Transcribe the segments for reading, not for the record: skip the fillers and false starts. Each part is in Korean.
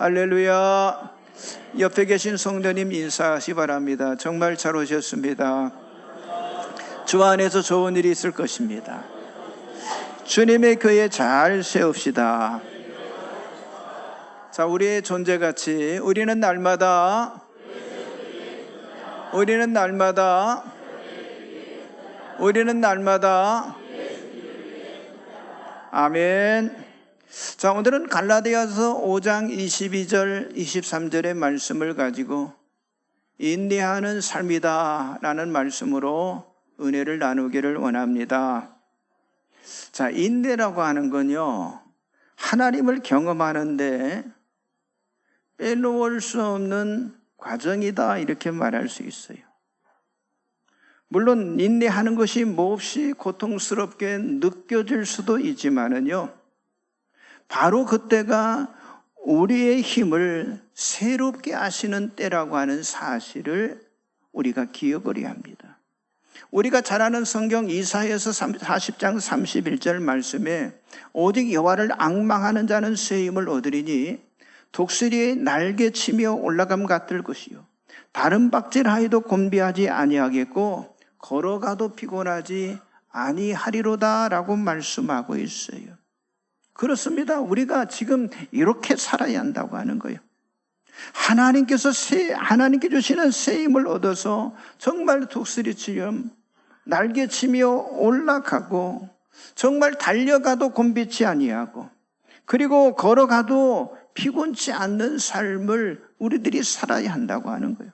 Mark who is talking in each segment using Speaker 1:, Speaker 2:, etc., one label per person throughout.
Speaker 1: 할렐루야. 옆에 계신 성도님 인사하시 바랍니다. 정말 잘 오셨습니다. 주 안에서 좋은 일이 있을 것입니다. 주님의 교회 잘 세웁시다. 자, 우리의 존재가치, 우리는 날마다 아멘. 자, 오늘은 갈라디아서 5장 22절 23절의 말씀을 가지고 인내하는 삶이다 라는 말씀으로 은혜를 나누기를 원합니다. 자, 인내라고 하는 건요, 하나님을 경험하는데 빼놓을 수 없는 과정이다, 이렇게 말할 수 있어요. 물론 인내하는 것이 몹시 고통스럽게 느껴질 수도 있지만은요, 바로 그때가 우리의 힘을 새롭게 하시는 때라고 하는 사실을 우리가 기억을 해야 합니다. 우리가 잘 아는 성경 이사야서 40장 31절 말씀에 오직 여호와를 앙망하는 자는 새 힘을 얻으리니 독수리의 날개치며 올라감 같을 것이요 다른 박질하여도 곤비하지 아니하겠고 걸어가도 피곤하지 아니하리로다 라고 말씀하고 있어요. 그렇습니다. 우리가 지금 이렇게 살아야 한다고 하는 거예요. 하나님께 주시는 새 힘을 얻어서 정말 독수리처럼 날개치며 올라가고 정말 달려가도 곤비치 아니하고 그리고 걸어가도 피곤치 않는 삶을 우리들이 살아야 한다고 하는 거예요.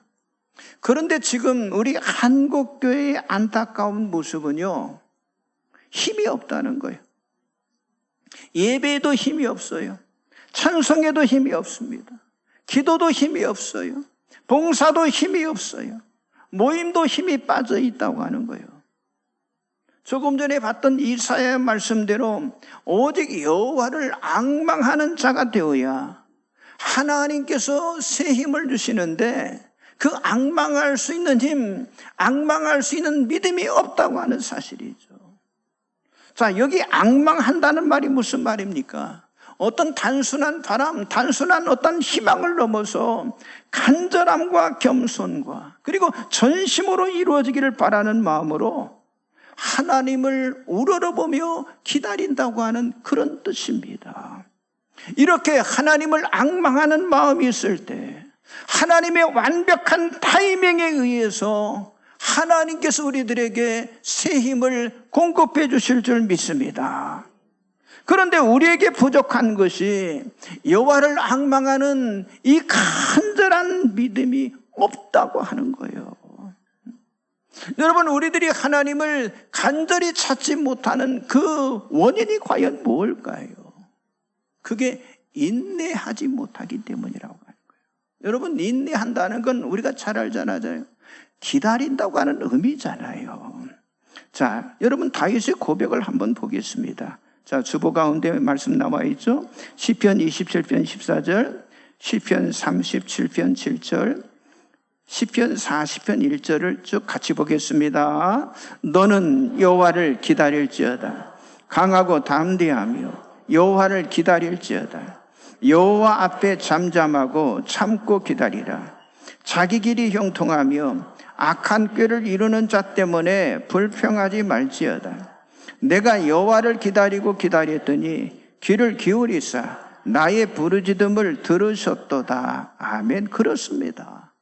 Speaker 1: 그런데 지금 우리 한국교회의 안타까운 모습은요, 힘이 없다는 거예요. 예배에도 힘이 없어요. 찬송에도 힘이 없습니다. 기도도 힘이 없어요. 봉사도 힘이 없어요. 모임도 힘이 빠져 있다고 하는 거예요. 조금 전에 봤던 이사야 말씀대로 오직 여호와를 앙망하는 자가 되어야 하나님께서 새 힘을 주시는데 그 앙망할 수 있는 힘, 앙망할 수 있는 믿음이 없다고 하는 사실이죠. 자, 여기 앙망한다는 말이 무슨 말입니까? 어떤 단순한 바람, 단순한 어떤 희망을 넘어서 간절함과 겸손과 그리고 전심으로 이루어지기를 바라는 마음으로 하나님을 우러러보며 기다린다고 하는 그런 뜻입니다. 이렇게 하나님을 앙망하는 마음이 있을 때 하나님의 완벽한 타이밍에 의해서 하나님께서 우리들에게 새 힘을 공급해 주실 줄 믿습니다. 그런데 우리에게 부족한 것이 여호와를 앙망하는 이 간절한 믿음이 없다고 하는 거예요. 여러분, 우리들이 하나님을 간절히 찾지 못하는 그 원인이 과연 뭘까요? 그게 인내하지 못하기 때문이라고 하는 거예요. 여러분, 인내한다는 건 우리가 잘 알잖아요. 기다린다고 하는 의미잖아요. 자, 여러분 다윗의 고백을 한번 보겠습니다. 자, 주보 가운데 말씀 나와 있죠. 시편 27편 14절, 시편 37편 7절, 시편 40편 1절을 쭉 같이 보겠습니다. 너는 여호와를 기다릴지어다. 강하고 담대하며 여호와를 기다릴지어다. 여호와 앞에 잠잠하고 참고 기다리라. 자기 길이 형통하며 악한 꾀를 이루는 자 때문에 불평하지 말지어다. 내가 여호와를 기다리고 기다렸더니 귀를 기울이사 나의 부르짖음을 들으셨도다. 아멘. 그렇습니다.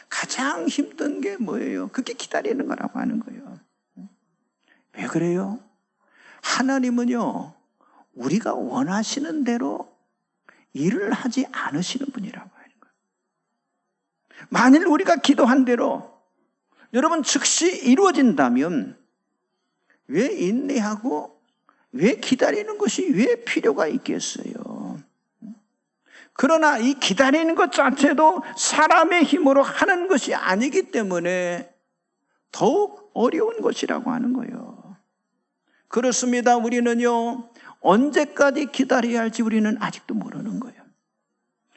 Speaker 1: 가장 힘든 게 뭐예요? 그게 기다리는 거라고 하는 거예요. 왜 그래요? 하나님은요, 우리가 원하시는 대로 일을 하지 않으시는 분이라고 하는 거예요. 만일 우리가 기도한 대로 여러분 즉시 이루어진다면 왜 인내하고 왜 기다리는 것이 왜 필요가 있겠어요? 그러나 이 기다리는 것 자체도 사람의 힘으로 하는 것이 아니기 때문에 더욱 어려운 것이라고 하는 거예요. 그렇습니다. 우리는요, 언제까지 기다려야 할지 우리는 아직도 모르는 거예요.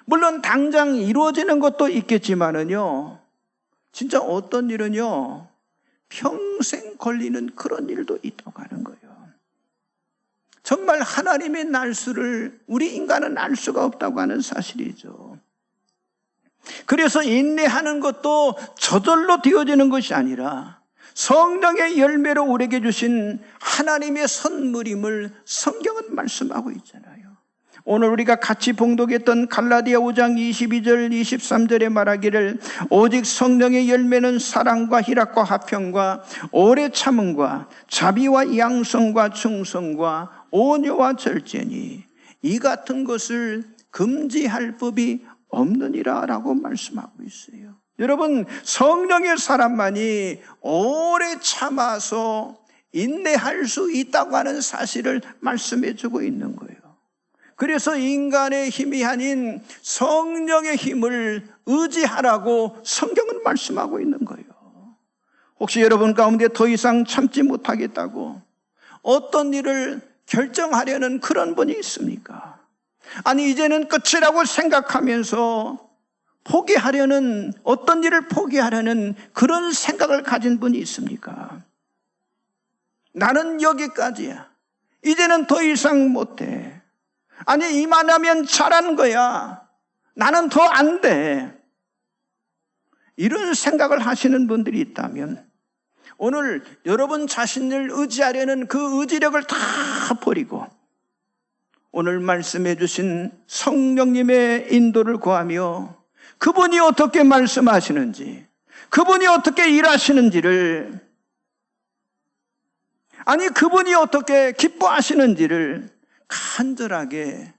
Speaker 1: 물론 당장 이루어지는 것도 있겠지만은요, 진짜 어떤 일은요, 평생 걸리는 그런 일도 있다고 하는 거예요. 정말 하나님의 날수를 우리 인간은 알 수가 없다고 하는 사실이죠. 그래서 인내하는 것도 저절로 되어지는 것이 아니라 성령의 열매로 우리에게 주신 하나님의 선물임을 성경은 말씀하고 있잖아요. 오늘 우리가 같이 봉독했던 갈라디아 5장 22절 23절에 말하기를 오직 성령의 열매는 사랑과 희락과 화평과 오래 참음과 자비와 양성과 충성과 온유와 절제니 이 같은 것을 금지할 법이 없느니라 라고 말씀하고 있어요. 여러분, 성령의 사람만이 오래 참아서 인내할 수 있다고 하는 사실을 말씀해 주고 있는 거예요. 그래서 인간의 힘이 아닌 성령의 힘을 의지하라고 성경은 말씀하고 있는 거예요. 혹시 여러분 가운데 더 이상 참지 못하겠다고 어떤 일을 결정하려는 그런 분이 있습니까? 아니, 이제는 끝이라고 생각하면서 포기하려는, 어떤 일을 포기하려는 그런 생각을 가진 분이 있습니까? 나는 여기까지야. 이제는 더 이상 못해. 아니, 이만하면 잘한 거야. 나는 더 안 돼. 이런 생각을 하시는 분들이 있다면 오늘 여러분 자신을 의지하려는 그 의지력을 다 버리고 오늘 말씀해 주신 성령님의 인도를 구하며 그분이 어떻게 말씀하시는지, 그분이 어떻게 일하시는지를, 아니 그분이 어떻게 기뻐하시는지를 간절하게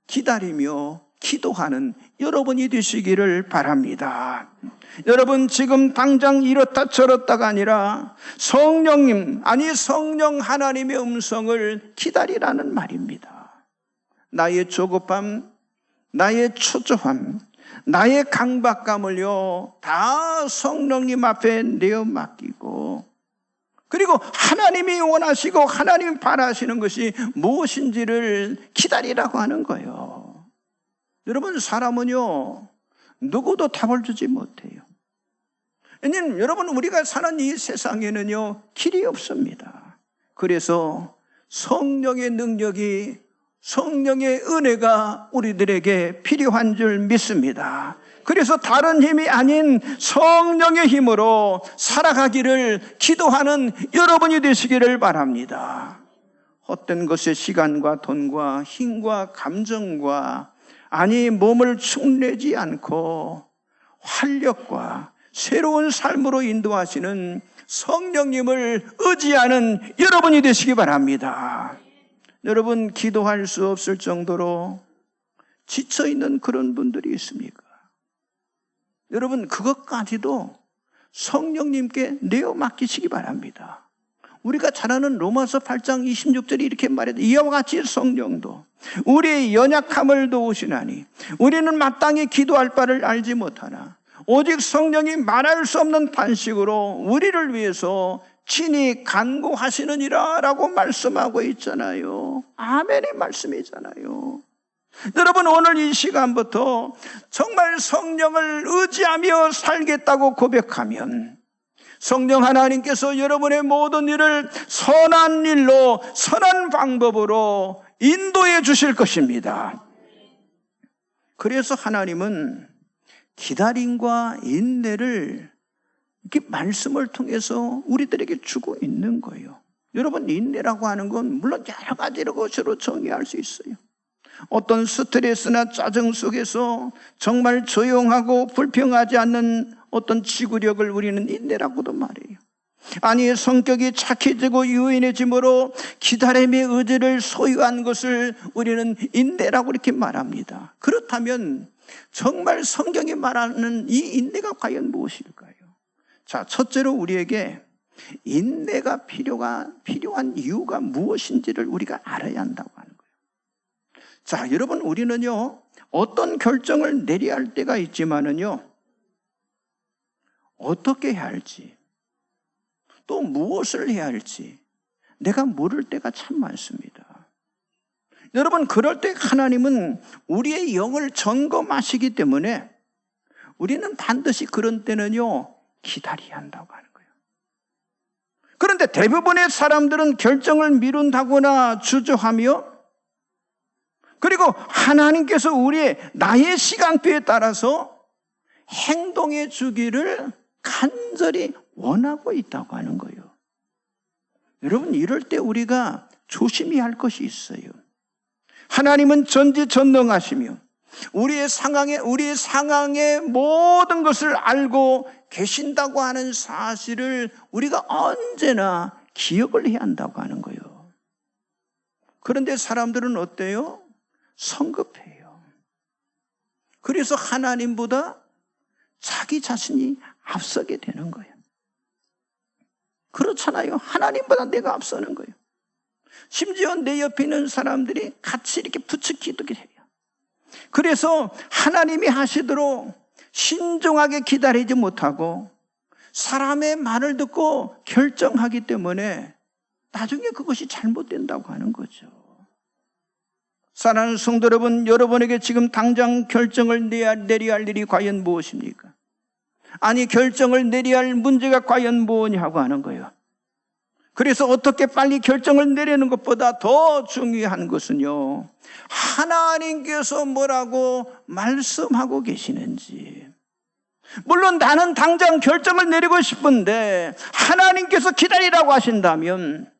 Speaker 1: 기다리며 기도하는 여러분이 되시기를 바랍니다. 여러분, 지금 당장 이렇다 저렇다가 아니라 성령님, 아니 성령 하나님의 음성을 기다리라는 말입니다. 나의 조급함, 나의 초조함, 나의 강박감을요 다 성령님 앞에 내어 맡기고, 그리고 하나님이 원하시고 하나님이 바라시는 것이 무엇인지를 기다리라고 하는 거예요. 여러분, 사람은요 누구도 답을 주지 못해요. 왜냐하면 여러분, 우리가 사는 이 세상에는요 길이 없습니다. 그래서 성령의 능력이, 성령의 은혜가 우리들에게 필요한 줄 믿습니다. 그래서 다른 힘이 아닌 성령의 힘으로 살아가기를 기도하는 여러분이 되시기를 바랍니다. 헛된 것에 시간과 돈과 힘과 감정과 아니 몸을 축내지 않고 활력과 새로운 삶으로 인도하시는 성령님을 의지하는 여러분이 되시기 바랍니다. 여러분, 기도할 수 없을 정도로 지쳐있는 그런 분들이 있습니까? 여러분, 그것까지도 성령님께 내어 맡기시기 바랍니다. 우리가 잘 아는 로마서 8장 26절이 이렇게 말해요. 이와 같이 성령도 우리의 연약함을 도우시나니 우리는 마땅히 기도할 바를 알지 못하나 오직 성령이 말할 수 없는 탄식으로 우리를 위해서 친히 간구하시느니라 라고 말씀하고 있잖아요. 아멘의 말씀이잖아요. 여러분, 오늘 이 시간부터 정말 성령을 의지하며 살겠다고 고백하면 성령 하나님께서 여러분의 모든 일을 선한 일로, 선한 방법으로 인도해 주실 것입니다. 그래서 하나님은 기다림과 인내를 이렇게 말씀을 통해서 우리들에게 주고 있는 거예요. 여러분, 인내라고 하는 건 물론 여러 가지 것으로 정의할 수 있어요. 어떤 스트레스나 짜증 속에서 정말 조용하고 불평하지 않는 어떤 지구력을 우리는 인내라고도 말해요. 아니, 성격이 착해지고 유인해짐으로 기다림의 의지를 소유한 것을 우리는 인내라고 이렇게 말합니다. 그렇다면 정말 성경이 말하는 이 인내가 과연 무엇일까요? 자, 첫째로 우리에게 인내가 필요한 이유가 무엇인지를 우리가 알아야 한다고 하는 거예요. 자, 여러분, 우리는요 어떤 결정을 내려야 할 때가 있지만은요 어떻게 해야 할지, 또 무엇을 해야 할지 내가 모를 때가 참 많습니다. 여러분, 그럴 때 하나님은 우리의 영을 점검하시기 때문에 우리는 반드시 그런 때는요 기다려야 한다고 하는 거예요. 그런데 대부분의 사람들은 결정을 미룬다거나 주저하며, 그리고 그리고 하나님께서 나의 시간표에 따라서 행동해 주기를 간절히 원하고 있다고 하는 거예요. 여러분, 이럴 때 우리가 조심해야 할 것이 있어요. 하나님은 전지전능하시며 우리의 상황의 모든 것을 알고 계신다고 하는 사실을 우리가 언제나 기억을 해야 한다고 하는 거예요. 그런데 사람들은 어때요? 성급해요. 그래서 하나님보다 자기 자신이 앞서게 되는 거예요. 그렇잖아요. 하나님보다 내가 앞서는 거예요. 심지어 내 옆에 있는 사람들이 같이 이렇게 부추기도 해요. 그래서 하나님이 하시도록 신중하게 기다리지 못하고 사람의 말을 듣고 결정하기 때문에 나중에 그것이 잘못된다고 하는 거죠. 사랑하는 성도 여러분, 여러분에게 지금 당장 결정을 내려야 할 일이 과연 무엇입니까? 아니, 결정을 내려야 할 문제가 과연 뭐냐고 하는 거예요. 그래서 어떻게 빨리 결정을 내리는 것보다 더 중요한 것은요, 하나님께서 뭐라고 말씀하고 계시는지. 물론 나는 당장 결정을 내리고 싶은데 하나님께서 기다리라고 하신다면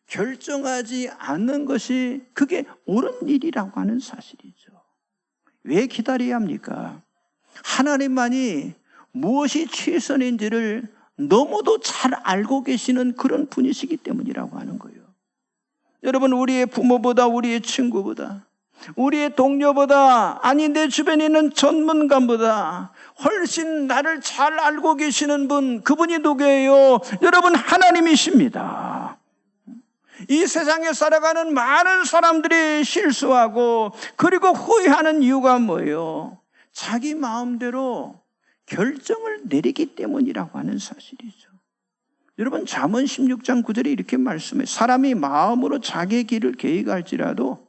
Speaker 1: 결정하지 않는 것이 그게 옳은 일이라고 하는 사실이죠. 왜 기다려야 합니까? 하나님만이 무엇이 최선인지를 너무도 잘 알고 계시는 그런 분이시기 때문이라고 하는 거예요. 여러분, 우리의 부모보다, 우리의 친구보다, 우리의 동료보다, 아니 내 주변에 있는 전문가보다 훨씬 나를 잘 알고 계시는 분, 그분이 누구예요? 여러분, 하나님이십니다. 이 세상에 살아가는 많은 사람들이 실수하고 그리고 후회하는 이유가 뭐예요? 자기 마음대로 결정을 내리기 때문이라고 하는 사실이죠. 여러분, 잠언 16장 9절에 이렇게 말씀해요. 사람이 마음으로 자기의 길을 계획할지라도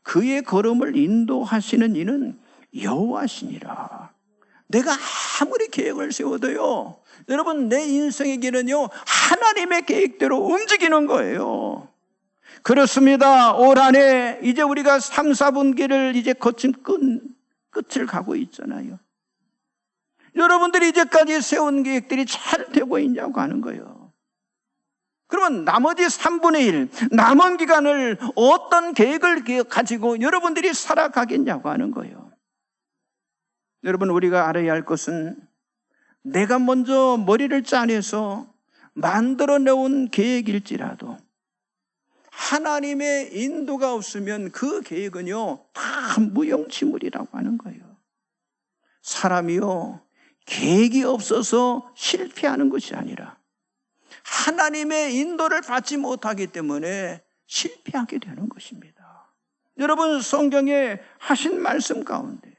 Speaker 1: 그의 걸음을 인도하시는 이는 여호와시니라. 내가 아무리 계획을 세워도요, 여러분, 내 인생의 길은요 하나님의 계획대로 움직이는 거예요. 그렇습니다. 올 한 해 이제 우리가 3, 4분기를 이제 거친 끝을 가고 있잖아요. 여러분들이 이제까지 세운 계획들이 잘 되고 있냐고 하는 거예요. 그러면 나머지 3분의 1, 남은 기간을 어떤 계획을 가지고 여러분들이 살아가겠냐고 하는 거예요. 여러분, 우리가 알아야 할 것은 내가 먼저 머리를 짜내서 만들어 놓은 계획일지라도 하나님의 인도가 없으면 그 계획은요 다 무용지물이라고 하는 거예요. 사람이요 계획이 없어서 실패하는 것이 아니라 하나님의 인도를 받지 못하기 때문에 실패하게 되는 것입니다. 여러분, 성경에 하신 말씀 가운데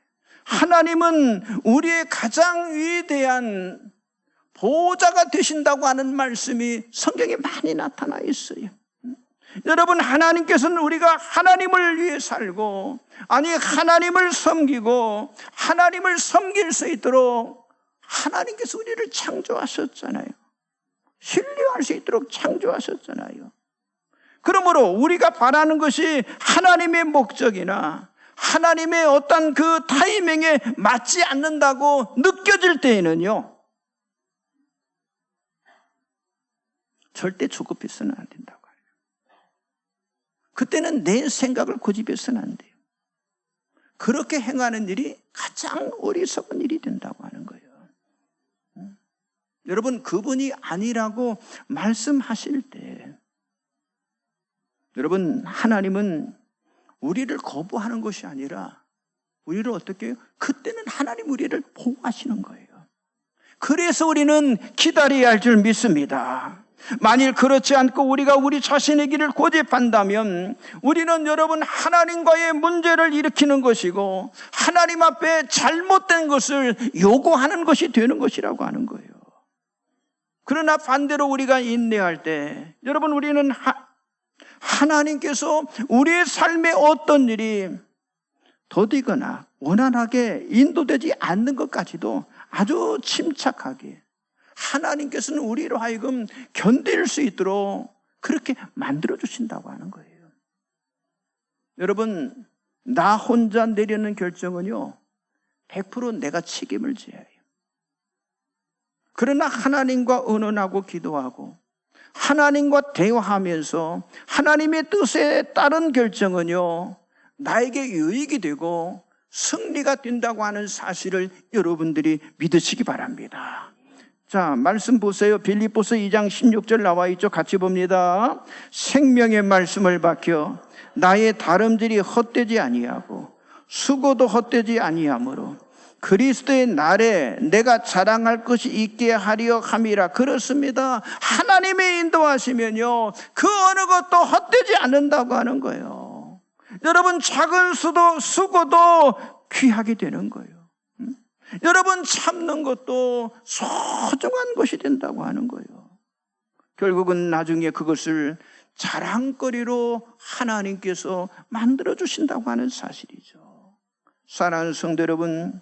Speaker 1: 하나님은 우리의 가장 위대한 보호자가 되신다고 하는 말씀이 성경에 많이 나타나 있어요. 여러분, 하나님께서는 우리가 하나님을 위해 살고, 아니 하나님을 섬기고 하나님을 섬길 수 있도록 하나님께서 우리를 창조하셨잖아요. 신뢰할 수 있도록 창조하셨잖아요. 그러므로 우리가 바라는 것이 하나님의 목적이나 하나님의 어떤 그 타이밍에 맞지 않는다고 느껴질 때에는요 절대 조급해서는 안 된다고 해요. 그때는 내 생각을 고집해서는 안 돼요. 그렇게 행하는 일이 가장 어리석은 일이 된다고 하는 거예요. 여러분, 그분이 아니라고 말씀하실 때 여러분, 하나님은 우리를 거부하는 것이 아니라 우리를 어떻게 해요? 그때는 하나님 우리를 보호하시는 거예요. 그래서 우리는 기다려야 할 줄 믿습니다. 만일 그렇지 않고 우리가 우리 자신의 길을 고집한다면 우리는 여러분 하나님과의 문제를 일으키는 것이고 하나님 앞에 잘못된 것을 요구하는 것이 되는 것이라고 하는 거예요. 그러나 반대로 우리가 인내할 때 여러분 우리는 하나님께서 우리의 삶의 어떤 일이 더디거나 원활하게 인도되지 않는 것까지도 아주 침착하게 하나님께서는 우리로 하여금 견딜 수 있도록 그렇게 만들어 주신다고 하는 거예요. 여러분, 나 혼자 내리는 결정은요, 100% 내가 책임을 져야 해요. 그러나 하나님과 의논하고 기도하고 하나님과 대화하면서 하나님의 뜻에 따른 결정은요, 나에게 유익이 되고 승리가 된다고 하는 사실을 여러분들이 믿으시기 바랍니다. 자, 말씀 보세요. 빌립보서 2장 16절 나와 있죠. 같이 봅니다. 생명의 말씀을 밝혀 나의 다름질이 헛되지 아니하고 수고도 헛되지 아니하므로 그리스도의 날에 내가 자랑할 것이 있게 하려 함이라. 그렇습니다. 하나님의 인도하시면요, 그 어느 것도 헛되지 않는다고 하는 거예요. 여러분, 작은 수고도 귀하게 되는 거예요. 여러분, 참는 것도 소중한 것이 된다고 하는 거예요. 결국은 나중에 그것을 자랑거리로 하나님께서 만들어주신다고 하는 사실이죠. 사랑하는 성도 여러분,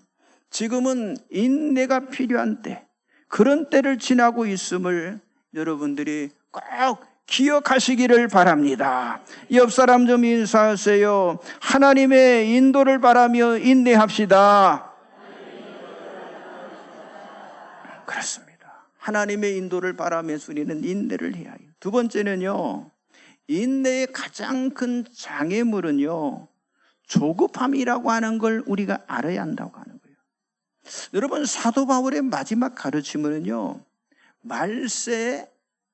Speaker 1: 지금은 인내가 필요한 때, 그런 때를 지나고 있음을 여러분들이 꼭 기억하시기를 바랍니다. 옆 사람 좀 인사하세요. 하나님의 인도를 바라며 인내합시다. 그렇습니다. 하나님의 인도를 바라면서 우리는 인내를 해야 해요. 두 번째는요, 인내의 가장 큰 장애물은요, 조급함이라고 하는 걸 우리가 알아야 한다고 하는 거예요. 여러분, 사도 바울의 마지막 가르침은요, 말세,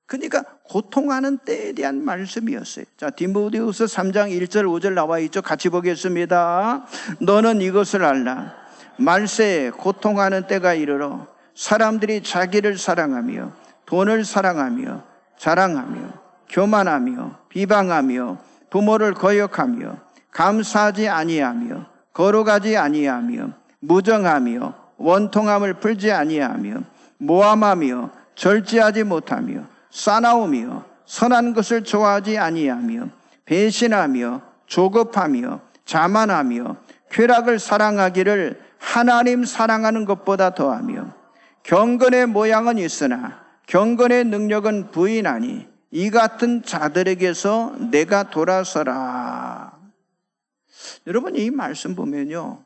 Speaker 1: 그러니까 고통하는 때에 대한 말씀이었어요. 자, 디모데후서 3장 1절 5절 나와 있죠. 같이 보겠습니다. 너는 이것을 알라. 말세에 고통하는 때가 이르러 사람들이 자기를 사랑하며 돈을 사랑하며 자랑하며 교만하며 비방하며 부모를 거역하며 감사하지 아니하며 거룩하지 아니하며 무정하며 원통함을 풀지 아니하며 모함하며 절제하지 못하며 싸나우며 선한 것을 좋아하지 아니하며 배신하며 조급하며 자만하며 쾌락을 사랑하기를 하나님 사랑하는 것보다 더하며 경건의 모양은 있으나 경건의 능력은 부인하니 이 같은 자들에게서 내가 돌아서라. 여러분, 이 말씀 보면요,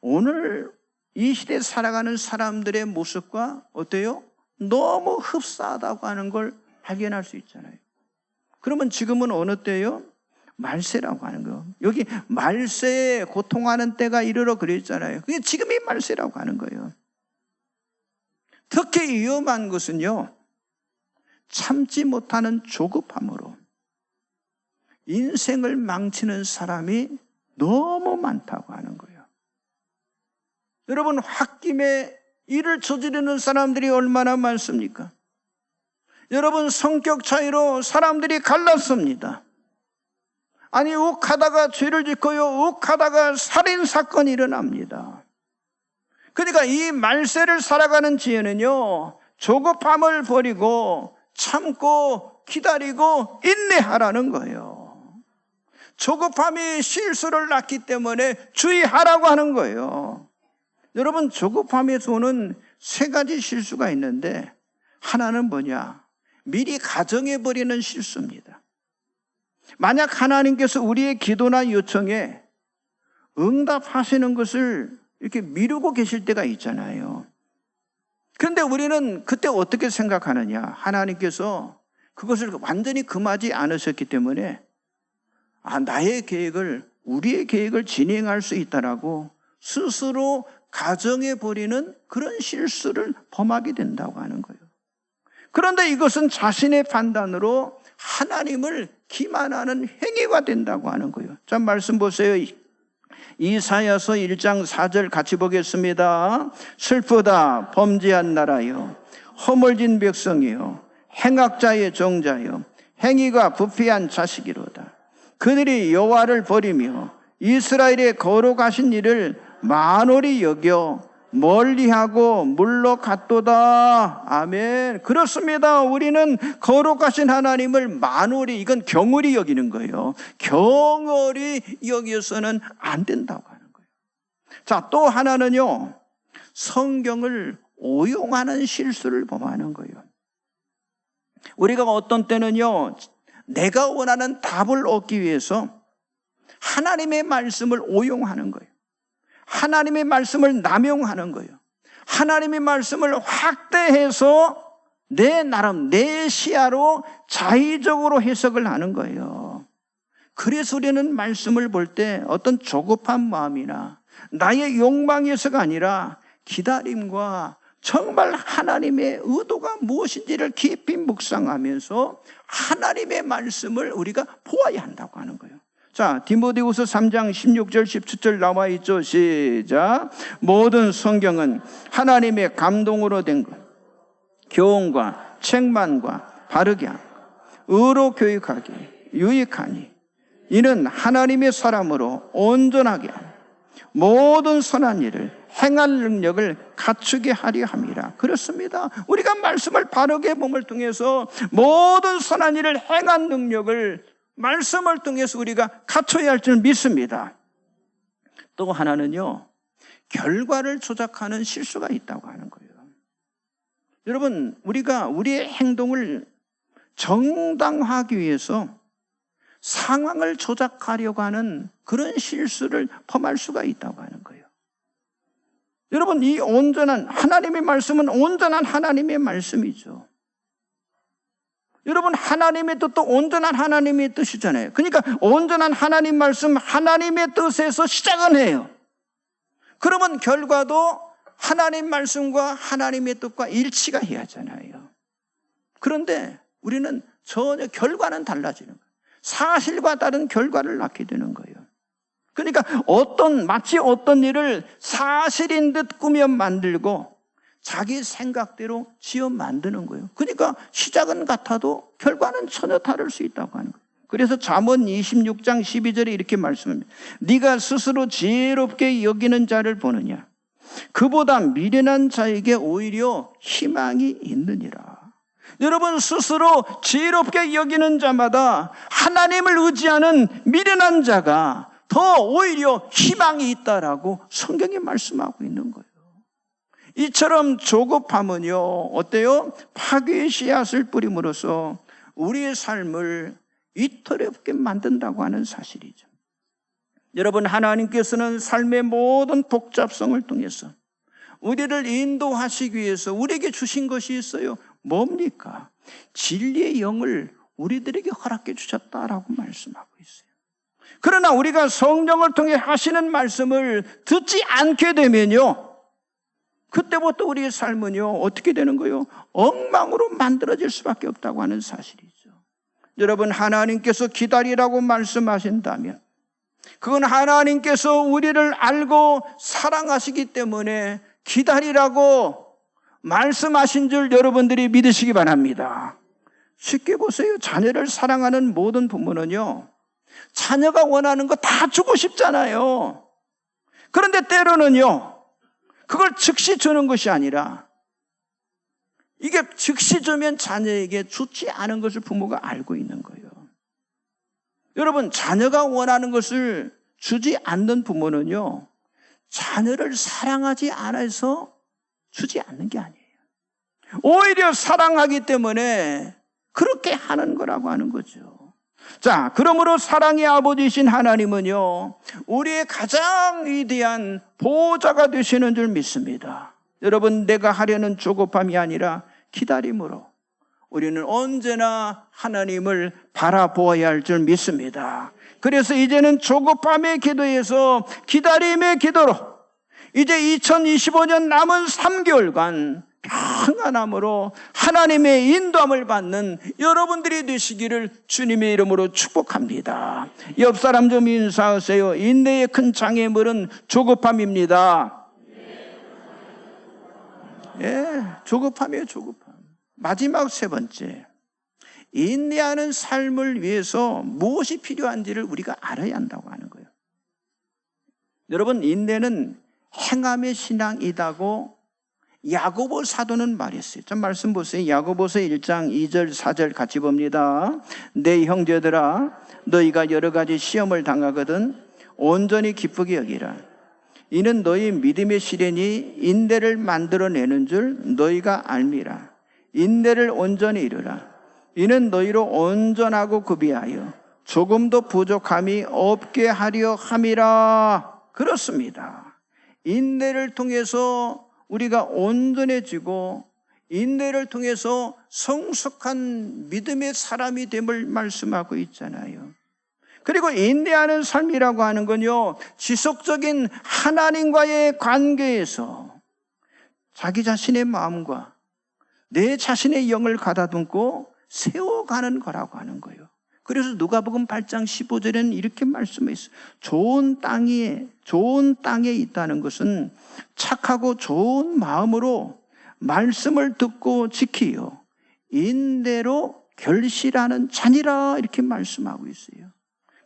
Speaker 1: 오늘 이 시대에 살아가는 사람들의 모습과 어때요? 너무 흡사하다고 하는 걸 발견할 수 있잖아요. 그러면 지금은 어느 때예요? 말세라고 하는 거. 여기 말세에 고통하는 때가 이르러 그랬잖아요. 그게 지금이 말세라고 하는 거예요. 특히 위험한 것은요, 참지 못하는 조급함으로 인생을 망치는 사람이 너무 많다고 하는 거예요. 여러분, 홧김에 일을 저지르는 사람들이 얼마나 많습니까? 여러분, 성격 차이로 사람들이 갈랐습니다. 아니, 욱하다가 죄를 짓고요, 욱하다가 살인사건이 일어납니다. 그러니까 이 말세를 살아가는 지혜는요, 조급함을 버리고 참고 기다리고 인내하라는 거예요. 조급함이 실수를 낳기 때문에 주의하라고 하는 거예요. 여러분, 조급함에서 오는 세 가지 실수가 있는데, 하나는 뭐냐? 미리 가정해버리는 실수입니다. 만약 하나님께서 우리의 기도나 요청에 응답하시는 것을 이렇게 미루고 계실 때가 있잖아요. 그런데 우리는 그때 어떻게 생각하느냐? 하나님께서 그것을 완전히 금하지 않으셨기 때문에 나의 계획을, 우리의 계획을 진행할 수 있다라고 스스로 가정해버리는 그런 실수를 범하게 된다고 하는 거예요. 그런데 이것은 자신의 판단으로 하나님을 기만하는 행위가 된다고 하는 거예요. 자, 말씀 보세요. 이사야서 1장 4절 같이 보겠습니다. 슬프다 범죄한 나라여, 허물진 백성이여, 행악자의 종자여, 행위가 부패한 자식이로다. 그들이 여호와를 버리며 이스라엘의 거룩하신 이를 만홀히 여겨 멀리하고 물러갔도다. 아멘. 그렇습니다. 우리는 거룩하신 하나님을 만홀히, 이건 경홀히 여기는 거예요. 경홀히 여기서는 안 된다고 하는 거예요. 자, 또 하나는요, 성경을 오용하는 실수를 범하는 거예요. 우리가 어떤 때는요, 내가 원하는 답을 얻기 위해서 하나님의 말씀을 오용하는 거예요. 하나님의 말씀을 남용하는 거예요. 하나님의 말씀을 확대해서 내 나름, 내 시야로 자의적으로 해석을 하는 거예요. 그래서 우리는 말씀을 볼 때 어떤 조급한 마음이나 나의 욕망에서가 아니라 기다림과 정말 하나님의 의도가 무엇인지를 깊이 묵상하면서 하나님의 말씀을 우리가 보아야 한다고 하는 거예요. 자, 디모데후서 3장 16절 17절 나와 있죠. 시작. 모든 성경은 하나님의 감동으로 된 것, 교훈과 책망과 바르게 함, 의로 교육하기 유익하니 이는 하나님의 사람으로 온전하게 함, 모든 선한 일을 행할 능력을 갖추게 하려 함이라. 그렇습니다. 우리가 말씀을 바르게 봄을 통해서 모든 선한 일을 행한 능력을 말씀을 통해서 우리가 갖춰야 할 줄 믿습니다. 또 하나는요, 결과를 조작하는 실수가 있다고 하는 거예요. 여러분, 우리가 우리의 행동을 정당화하기 위해서 상황을 조작하려고 하는 그런 실수를 범할 수가 있다고 하는 거예요. 여러분, 이 온전한 하나님의 말씀은 온전한 하나님의 말씀이죠. 여러분, 하나님의 뜻도 온전한 하나님의 뜻이잖아요. 그러니까 온전한 하나님 말씀, 하나님의 뜻에서 시작은 해요. 그러면 결과도 하나님 말씀과 하나님의 뜻과 일치가 해야 하잖아요. 그런데 우리는 전혀 결과는 달라지는 거예요. 사실과 다른 결과를 낳게 되는 거예요. 그러니까 마치 어떤 일을 사실인 듯 꾸며 만들고 자기 생각대로 지어 만드는 거예요. 그러니까 시작은 같아도 결과는 전혀 다를 수 있다고 하는 거예요. 그래서 잠언 26장 12절에 이렇게 말씀합니다. 네가 스스로 지혜롭게 여기는 자를 보느냐? 그보다 미련한 자에게 오히려 희망이 있느니라. 여러분, 스스로 지혜롭게 여기는 자마다 하나님을 의지하는 미련한 자가 더 오히려 희망이 있다라고 성경이 말씀하고 있는 거예요. 이처럼 조급함은요, 어때요? 파괴의 씨앗을 뿌림으로써 우리의 삶을 위태롭게 만든다고 하는 사실이죠. 여러분, 하나님께서는 삶의 모든 복잡성을 통해서 우리를 인도하시기 위해서 우리에게 주신 것이 있어요. 뭡니까? 진리의 영을 우리들에게 허락해 주셨다라고 말씀하고 있어요. 그러나 우리가 성령을 통해 하시는 말씀을 듣지 않게 되면요, 그때부터 우리의 삶은요, 어떻게 되는 거예요? 엉망으로 만들어질 수밖에 없다고 하는 사실이죠. 여러분, 하나님께서 기다리라고 말씀하신다면 그건 하나님께서 우리를 알고 사랑하시기 때문에 기다리라고 말씀하신 줄 여러분들이 믿으시기 바랍니다. 쉽게 보세요. 자녀를 사랑하는 모든 부모는요, 자녀가 원하는 거 다 주고 싶잖아요. 그런데 때로는요, 그걸 즉시 주는 것이 아니라 이게 즉시 주면 자녀에게 좋지 않은 것을 부모가 알고 있는 거예요. 여러분, 자녀가 원하는 것을 주지 않는 부모는요, 자녀를 사랑하지 않아서 주지 않는 게 아니에요. 오히려 사랑하기 때문에 그렇게 하는 거라고 하는 거죠. 자, 그러므로 사랑의 아버지이신 하나님은요, 우리의 가장 위대한 보호자가 되시는 줄 믿습니다. 여러분, 내가 하려는 조급함이 아니라 기다림으로 우리는 언제나 하나님을 바라보아야 할 줄 믿습니다. 그래서 이제는 조급함의 기도에서 기다림의 기도로 이제 2025년 남은 3개월간 평안함으로 하나님의 인도함을 받는 여러분들이 되시기를 주님의 이름으로 축복합니다. 옆 사람 좀 인사하세요. 인내의 큰 장애물은 조급함입니다. 예, 조급함이에요, 조급함. 마지막 세 번째, 인내하는 삶을 위해서 무엇이 필요한지를 우리가 알아야 한다고 하는 거예요. 여러분, 인내는 행함의 신앙이다고 야고보 사도는 말했어요. 좀 말씀 보세요. 야고보서 1장 2절 4절 같이 봅니다. 내 형제들아, 너희가 여러 가지 시험을 당하거든 온전히 기쁘게 여기라. 이는 너희 믿음의 시련이 인내를 만들어내는 줄 너희가 알미라. 인내를 온전히 이루라. 이는 너희로 온전하고 구비하여 조금도 부족함이 없게 하려 함이라. 그렇습니다. 인내를 통해서 우리가 온전해지고 인내를 통해서 성숙한 믿음의 사람이 됨을 말씀하고 있잖아요. 그리고 인내하는 삶이라고 하는 건요, 지속적인 하나님과의 관계에서 자기 자신의 마음과 내 자신의 영을 가다듬고 세워가는 거라고 하는 거예요. 그래서 누가복음 8장 15절에는 이렇게 말씀했어요. 좋은 땅에 있다는 것은 착하고 좋은 마음으로 말씀을 듣고 지키요 인내로 결실하는 자니라, 이렇게 말씀하고 있어요.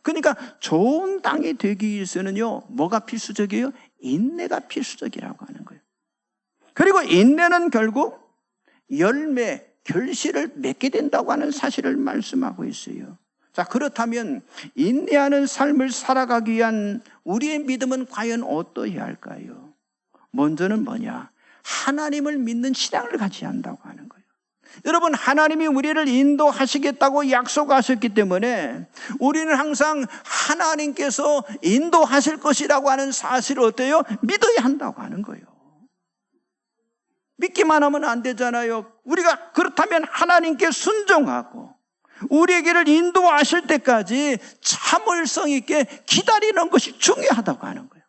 Speaker 1: 그러니까 좋은 땅이 되기 위해서는요, 뭐가 필수적이에요? 인내가 필수적이라고 하는 거예요. 그리고 인내는 결국 열매, 결실을 맺게 된다고 하는 사실을 말씀하고 있어요. 자, 그렇다면 인내하는 삶을 살아가기 위한 우리의 믿음은 과연 어떠해야 할까요? 먼저는 뭐냐? 하나님을 믿는 신앙을 가져야 한다고 하는 거예요. 여러분, 하나님이 우리를 인도하시겠다고 약속하셨기 때문에 우리는 항상 하나님께서 인도하실 것이라고 하는 사실을 어때요? 믿어야 한다고 하는 거예요. 믿기만 하면 안 되잖아요. 우리가 그렇다면 하나님께 순종하고 우리에게를 인도하실 때까지 참을성 있게 기다리는 것이 중요하다고 하는 거예요.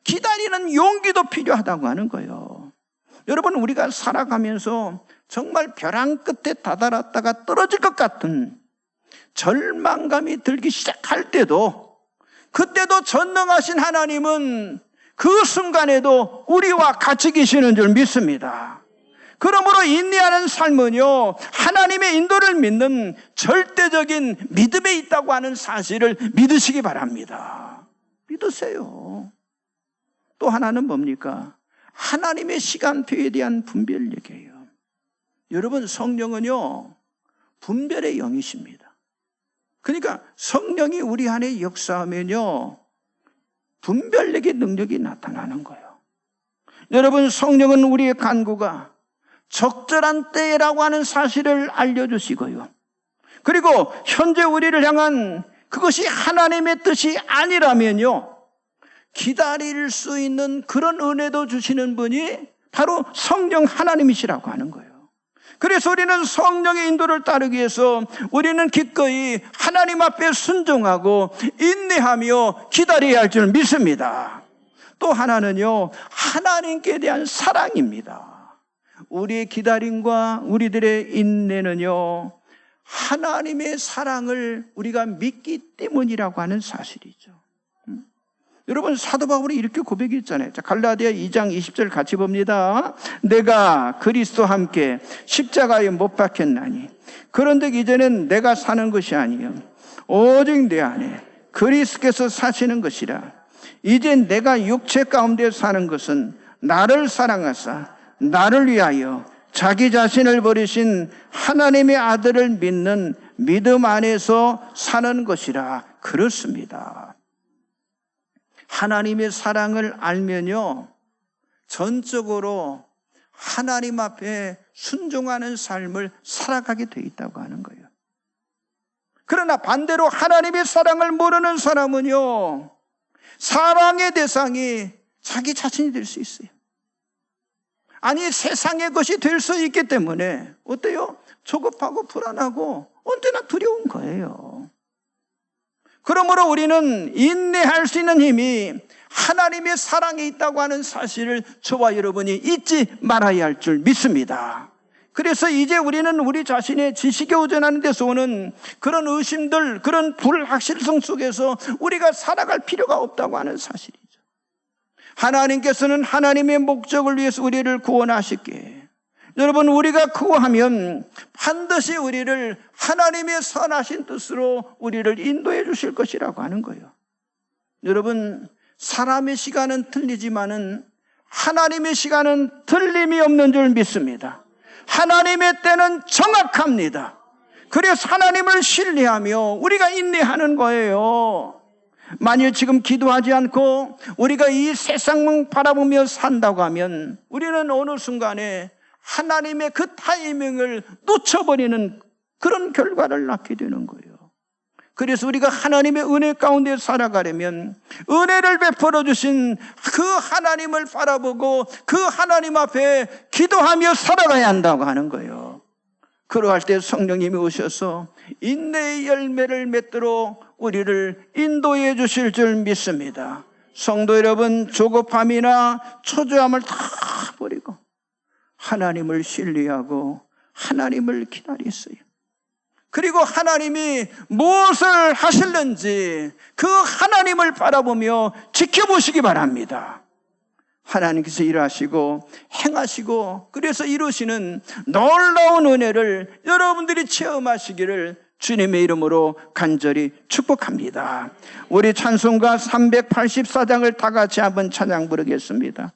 Speaker 1: 기다리는 용기도 필요하다고 하는 거예요. 여러분, 우리가 살아가면서 정말 벼랑 끝에 다다랐다가 떨어질 것 같은 절망감이 들기 시작할 때도, 그때도 전능하신 하나님은 그 순간에도 우리와 같이 계시는 줄 믿습니다. 그러므로 인내하는 삶은요, 하나님의 인도를 믿는 절대적인 믿음에 있다고 하는 사실을 믿으시기 바랍니다. 믿으세요. 또 하나는 뭡니까? 하나님의 시간표에 대한 분별력이에요. 여러분, 성령은요, 분별의 영이십니다. 그러니까 성령이 우리 안에 역사하면요, 분별력의 능력이 나타나는 거예요. 여러분, 성령은 우리의 간구가 적절한 때라고 하는 사실을 알려주시고요. 그리고 현재 우리를 향한 그것이 하나님의 뜻이 아니라면요, 기다릴 수 있는 그런 은혜도 주시는 분이 바로 성령 하나님이시라고 하는 거예요. 그래서 우리는 성령의 인도를 따르기 위해서 우리는 기꺼이 하나님 앞에 순종하고 인내하며 기다려야 할 줄 믿습니다. 또 하나는요, 하나님께 대한 사랑입니다. 우리의 기다림과 우리들의 인내는요, 하나님의 사랑을 우리가 믿기 때문이라고 하는 사실이죠. 여러분, 사도 바울이 이렇게 고백했잖아요. 자, 갈라디아 2장 20절 같이 봅니다. 내가 그리스도와 함께 십자가에 못 박혔나니 그런즉 이제는 내가 사는 것이 아니요 오직 내 안에 그리스도께서 사시는 것이라. 이제 내가 육체 가운데 사는 것은 나를 사랑하사 나를 위하여 자기 자신을 버리신 하나님의 아들을 믿는 믿음 안에서 사는 것이라. 그렇습니다. 하나님의 사랑을 알면요, 전적으로 하나님 앞에 순종하는 삶을 살아가게 돼 있다고 하는 거예요. 그러나 반대로 하나님의 사랑을 모르는 사람은요, 사랑의 대상이 자기 자신이 될 수 있어요. 아니, 세상의 것이 될 수 있기 때문에 어때요? 조급하고 불안하고 언제나 두려운 거예요. 그러므로 우리는 인내할 수 있는 힘이 하나님의 사랑에 있다고 하는 사실을 저와 여러분이 잊지 말아야 할 줄 믿습니다. 그래서 이제 우리는 우리 자신의 지식에 오전하는 데서 오는 그런 의심들, 그런 불확실성 속에서 우리가 살아갈 필요가 없다고 하는 사실이죠. 하나님께서는 하나님의 목적을 위해서 우리를 구원하시기에, 여러분, 우리가 구하면 반드시 우리를 하나님의 선하신 뜻으로 우리를 인도해 주실 것이라고 하는 거예요. 여러분, 사람의 시간은 틀리지만은 하나님의 시간은 틀림이 없는 줄 믿습니다. 하나님의 때는 정확합니다. 그래서 하나님을 신뢰하며 우리가 인내하는 거예요. 만일 지금 기도하지 않고 우리가 이 세상만 바라보며 산다고 하면 우리는 어느 순간에 하나님의 그 타이밍을 놓쳐버리는 그런 결과를 낳게 되는 거예요. 그래서 우리가 하나님의 은혜 가운데 살아가려면 은혜를 베풀어 주신 그 하나님을 바라보고 그 하나님 앞에 기도하며 살아가야 한다고 하는 거예요. 그러할 때 성령님이 오셔서 인내의 열매를 맺도록 우리를 인도해 주실 줄 믿습니다. 성도 여러분, 조급함이나 초조함을 다 버리고 하나님을 신뢰하고 하나님을 기다리세요. 그리고 하나님이 무엇을 하실는지 그 하나님을 바라보며 지켜보시기 바랍니다. 하나님께서 일하시고 행하시고 그래서 이루시는 놀라운 은혜를 여러분들이 체험하시기를 주님의 이름으로 간절히 축복합니다. 우리 찬송가 384장을 다 같이 한번 찬양 부르겠습니다.